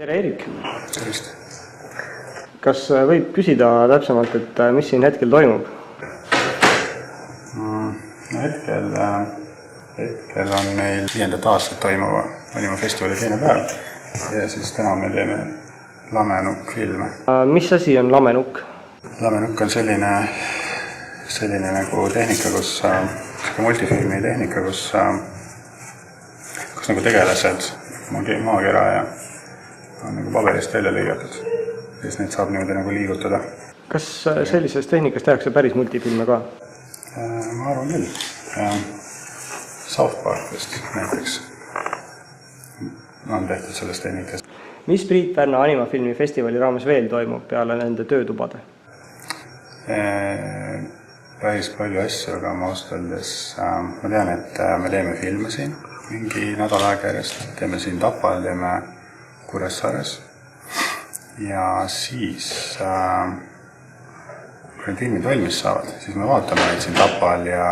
Tere, Eerik! Tervist! Kas võib küsida täpsemalt, et mis siin hetkel toimub? Hetkel on meil 5. aastat toimuva festivali teine päev ja siis täna me teeme Lamenukk-filme. Mis asi on Lamenukk? Lamenukk on selline nagu tehnika, multifilmi tehnika, kus nagu tegelased, maakera ja on nagu paberist välja lõigatud. Siis neid saab niimoodi nagu liigutada. Kas sellisest tehnikast tehakse päris multifilme ka? Ma arvan küll. South Parkist näiteks on tehtud sellest tehnikast. Mis Priit Pärna animafilmi festivali raames veel toimub peale nende töötubade? Päris palju asju, aga ma austaldes ma tean, et me teeme filme siin mingi nädal aega järjest. Teeme siin Tapal, teeme Kuressaares ja siis kui filmid valmis saavad, siis me vaatame neid siin Tapal ja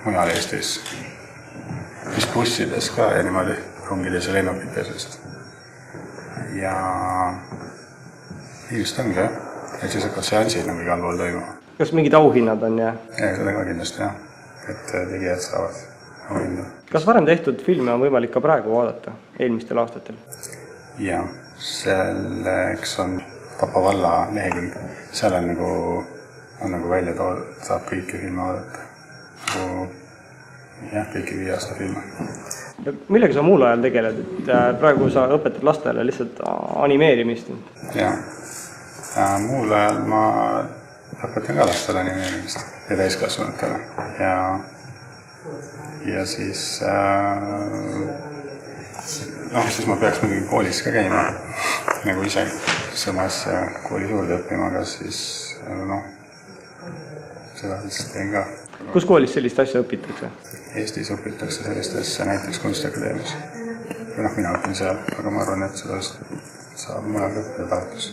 mujal Eestis, mis bussides ka ja niimoodi rongides ja lennukites. Ja just ongi jah, et siis hakkab seansid nagu igal pool toimuma. Kas mingid auhinnad on ja? Seda ka kindlasti jah, et tegijad saavad auhinda. Kas varem tehtud filme on võimalik ka praegu vaadata eelmistel aastatel? Jah, selleks on Tapa valla lehekülg, seal on nagu välja toodud, saab kõiki filme vaadata. Jah, kõiki 5 aasta filme. Millega sa muul ajal tegeled? Praegu sa õpetad lastele lihtsalt animeerimist. Jah, muul ajal ma õpetan ka lastele animeerimist ja täiskasvanutele. Ja siis siis ma peaks muidugi koolis ka käima nagu ise sama asja koolis juurde õppima, aga siis seda lihtsalt teen ka. Kus koolis sellist asja õpitakse? Eestis õpitakse sellist asja näiteks Kunstiakadeemias. Või mina õpin seal, aga ma arvan, et sellest saab mujal õppida taotlus.